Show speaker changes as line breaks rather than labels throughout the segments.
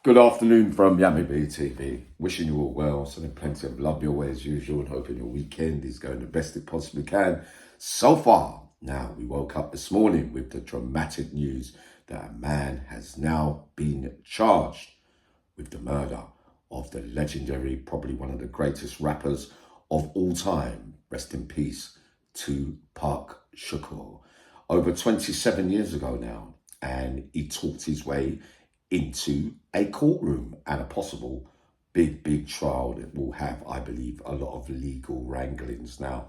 Good afternoon from Yami TV. Wishing you all well, sending plenty of love your way as usual, and hoping your weekend is going the best it possibly can. So far, now we woke up this morning with the dramatic news that a man has now been charged with the murder of the legendary, probably one of the greatest rappers of all time, rest in peace, Tupac Shakur. Over 27 years ago now, and he talked his way into a courtroom and a possible big trial that will have, I believe, a lot of legal wranglings. Now,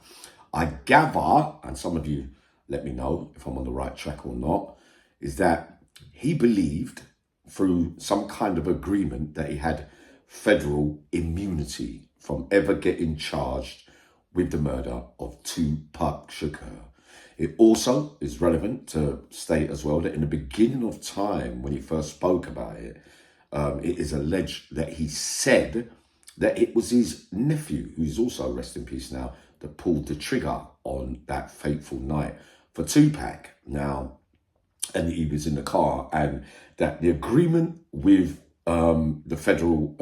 I gather, and some of you let me know if I'm on the right track or not, is that he believed through some kind of agreement that he had federal immunity from ever getting charged with the murder of Tupac Shakur. It also is relevant to state as well that in the beginning of time, when he first spoke about it, it is alleged that he said that it was his nephew, who's also rest in peace now, that pulled the trigger on that fateful night for Tupac. Now, and he was in the car, and that the agreement with the federal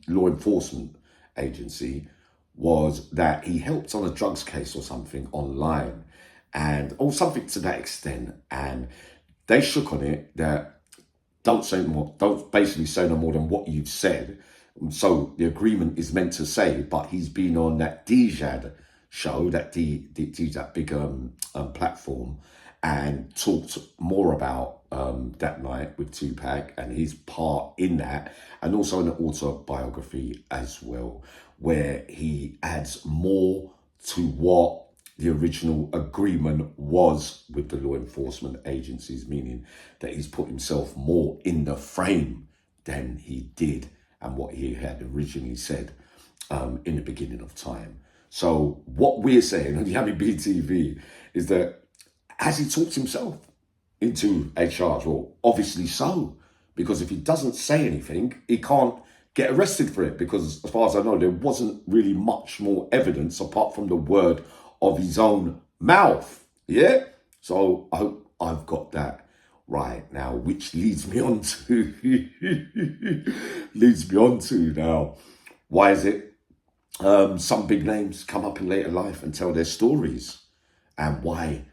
law enforcement agency was that he helped on a drugs case or something online, or something to that extent, and they shook on it that don't basically say no more than what you've said. So the agreement is meant to say, but he's been on that DJAD show, that big platform, and talked more about that night with Tupac and his part in that, and also in an autobiography as well, where he adds more to what the original agreement was with the law enforcement agencies, meaning that he's put himself more in the frame than he did and what he had originally said in the beginning of time. So what we're saying on Yami TV is that, has he talked himself into a charge? Well, obviously so, because if he doesn't say anything, he can't get arrested for it, because as far as I know, there wasn't really much more evidence apart from the word of his own mouth. Yeah? So I hope I've got that right now, which leads me on to now, why is it some big names come up in later life and tell their stories, and why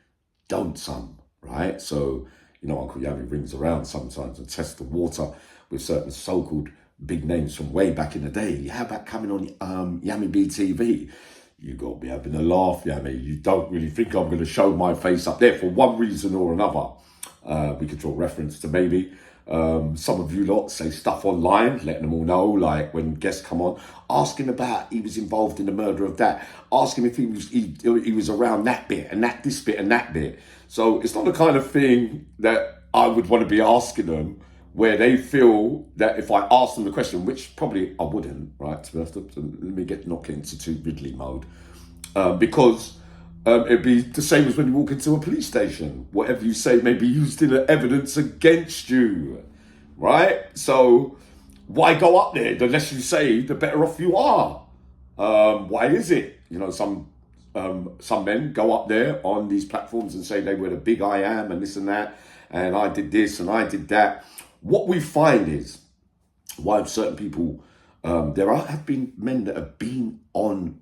don't some, right? So, Uncle Yami rings around sometimes and tests the water with certain so-called big names from way back in the day. How about coming on Yami TV? You got to be having a laugh, Yami. You don't really think I'm going to show my face up there for one reason or another. We could draw reference to maybe some of you lot say stuff online, letting them all know, like when guests come on, asking about he was involved in the murder of that, asking if he was around that bit and this bit and that bit. So it's not the kind of thing that I would want to be asking them, where they feel that if I ask them the question, which probably I wouldn't, right? To be honest, let me not get into too Ridley mode, because it'd be the same as when you walk into a police station. Whatever you say may be used in evidence against you, right? So why go up there? The less you say, the better off you are. Why is it? Some men go up there on these platforms and say they were the big I am and this and that, and I did this and I did that. What we find is why certain people, have been men that have been on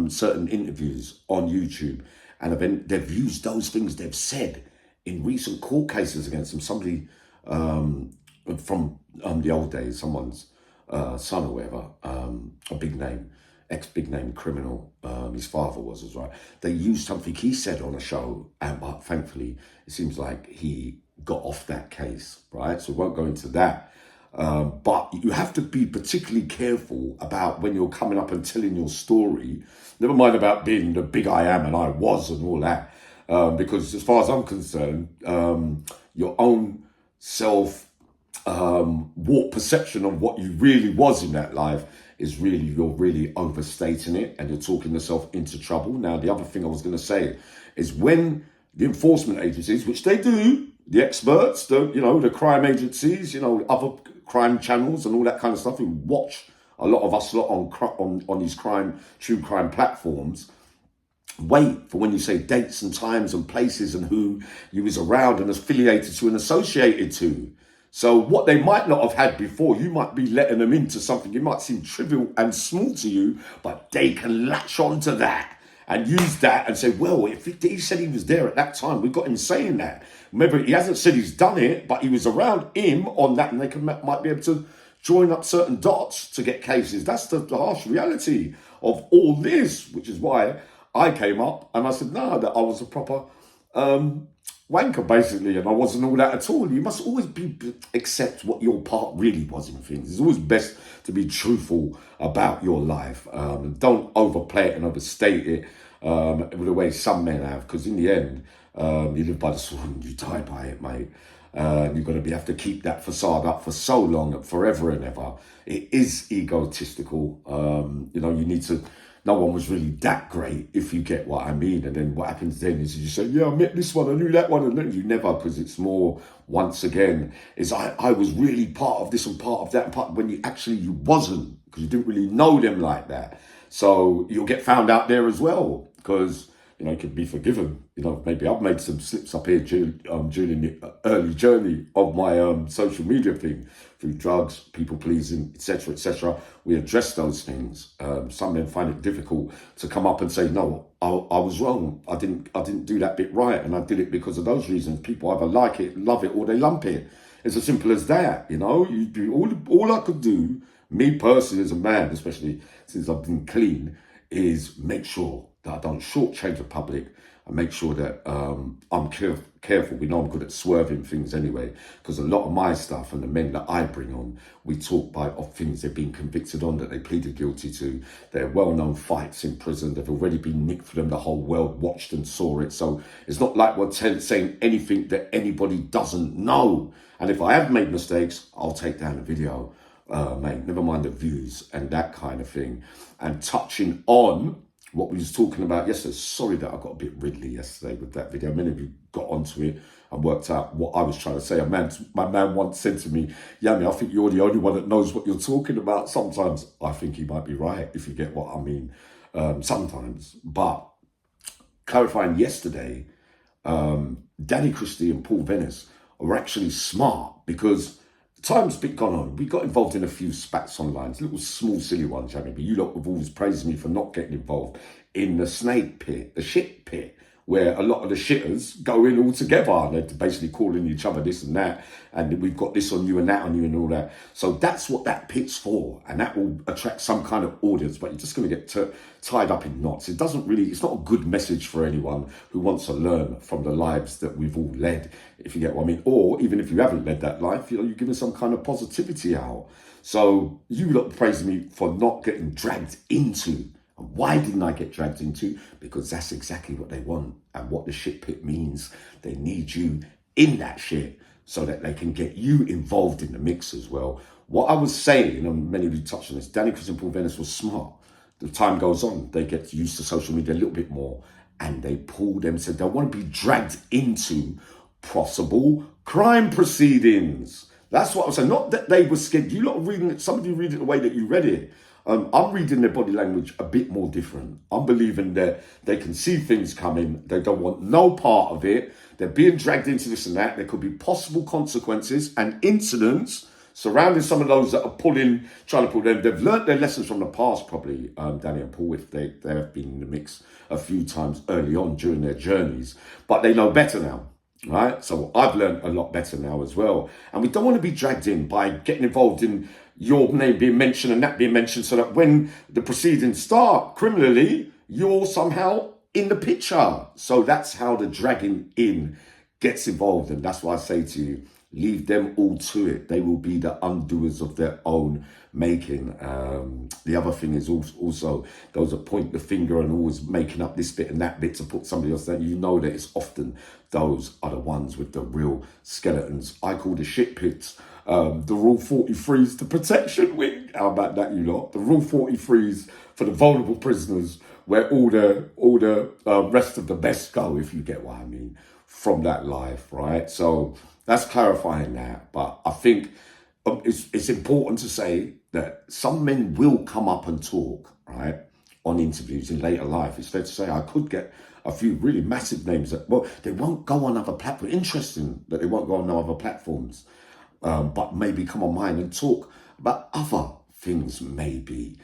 certain interviews on YouTube, and they've used those things they've said in recent court cases against them. Somebody from the old days, someone's son or whatever, a big name, ex-big name criminal, his father was as well. They used something he said on a show, but thankfully it seems like he got off that case, right? So we won't go into that. But you have to be particularly careful about when you're coming up and telling your story, never mind about being the big I am and I was and all that, because as far as I'm concerned, your own warped perception of what you really was in that life is you're really overstating it, and you're talking yourself into trouble. Now, the other thing I was going to say is, when the enforcement agencies, which they do, the experts, the crime agencies, other crime channels and all that kind of stuff, who watch a lot of us on these true crime platforms, wait for when you say dates and times and places and who you was around and affiliated to and associated to. So what they might not have had before, you might be letting them into something. It might seem trivial and small to you, but they can latch onto that and use that and say, well, if he said he was there at that time, we got him saying that. Remember, he hasn't said he's done it, but he was around him on that, and they might be able to join up certain dots to get cases. That's the harsh reality of all this, which is why I came up and I said, no, that I was a proper wanker, basically, and I wasn't all that at all. You must always accept what your part really was in things. It's always best to be truthful about your life. Don't overplay it and overstate it the way some men have, because in the end, you live by the sword and you die by it, mate. You're going to have to keep that facade up for so long, forever and ever. It is egotistical. You need to. No one was really that great, if you get what I mean. And then what happens then is you say, yeah, I met this one, I knew that one. And then you never, because it's more, once again, is I was really part of this and part of that, when you wasn't, because you didn't really know them like that. So you'll get found out there as well, because it could be forgiven. Maybe I've made some slips up here during the early journey of my social media thing, through drugs, people pleasing, etc., etc. We address those things. Some men find it difficult to come up and say, no, I was wrong. I didn't do that bit right, and I did it because of those reasons. People either like it, love it, or they lump it. It's as simple as that. You do all I could do, me personally as a man, especially since I've been clean, is make sure that I don't shortchange the public, and make sure that I'm careful. We know I'm good at swerving things anyway, because a lot of my stuff and the men that I bring on, we talk of things they've been convicted on, that they pleaded guilty to. They're well-known fights in prison. They've already been nicked for them. The whole world watched and saw it. So it's not like we're saying anything that anybody doesn't know. And if I have made mistakes, I'll take down the video, mate. Never mind the views and that kind of thing. And touching on what we was talking about yesterday. Sorry that I got a bit Ridley yesterday with that video. Many of you got onto it and worked out what I was trying to say. My man once said to me, Yami, I think you're the only one that knows what you're talking about. Sometimes I think he might be right, if you get what I mean, sometimes. But clarifying yesterday, dannychristie and paulV are actually smart, because time's been gone on. We got involved in a few spats online, little small silly ones, Jamie, but you lot have always praised me for not getting involved in the snake pit, the shit pit, where a lot of the shitters go in all together and they're basically calling each other this and that, and we've got this on you and that on you and all that. So that's what that pit's for, and that will attract some kind of audience, but you're just going to get tied up in knots. It's not a good message for anyone who wants to learn from the lives that we've all led, if you get what I mean. Or even if you haven't led that life, you're giving some kind of positivity out. So you lot praising me for not getting dragged into. And why didn't I get dragged into? Because that's exactly what they want, and what the shit pit means. They need you in that shit so that they can get you involved in the mix as well. What I was saying, and many of you touched on this, dannychristie and paulV was smart. The time goes on, they get used to social media a little bit more, and they pull them, so they want to be dragged into possible crime proceedings. That's what I'm saying. Not that they were scared. You lot are reading it, some of you read it the way that you read it. I'm reading their body language a bit more different. I'm believing that they can see things coming. They don't want no part of it. They're being dragged into this and that. There could be possible consequences and incidents surrounding some of those that are trying to pull them. They've learnt their lessons from the past, probably, Danny and Paul, if they have been in the mix a few times early on during their journeys. But they know better now, right? So I've learned a lot better now as well. And we don't want to be dragged in by getting involved in your name being mentioned and that being mentioned, so that when the proceedings start criminally, you're somehow in the picture. So that's how the dragging in gets involved. And that's why I say to you, leave them all to it. They will be the undoers of their own making. The other thing is also those that point the finger and always making up this bit and that bit to put somebody else down. You know that it's often those are the ones with the real skeletons. I call the shit pits. The Rule 43s, the protection wing. How about that, you lot? The Rule 43s for the vulnerable prisoners, where all the rest of the best go, if you get what I mean, from that life, right? So that's clarifying that. But I think it's important to say that some men will come up and talk, right, on interviews in later life. It's fair to say I could get a few really massive names that, well, they won't go on other platforms. Interesting that they won't go on no other platforms. but maybe come on mine and talk about other things, maybe,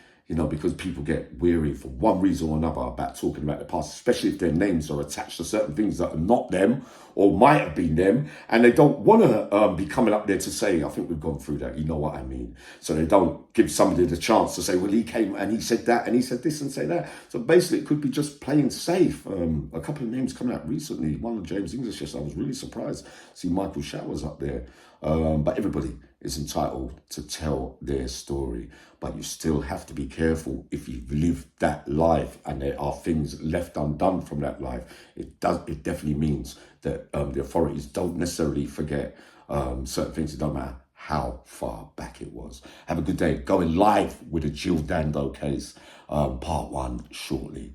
because people get weary for one reason or another about talking about the past, especially if their names are attached to certain things that are not them or might have been them, and they don't want to be coming up there to say, I think we've gone through that, you know what I mean? So they don't give somebody the chance to say, well, he came and he said that and he said this and say that. So basically it could be just playing safe. A couple of names coming out recently, one of James English, yes, I was really surprised to see Michael Showers up there. But everybody is entitled to tell their story, but you still have to be careful if you've lived that life and there are things left undone from that life. It definitely means that the authorities don't necessarily forget certain things. It don't matter how far back it was. Have a good day. Going live with the Jill Dando case, part 1 shortly.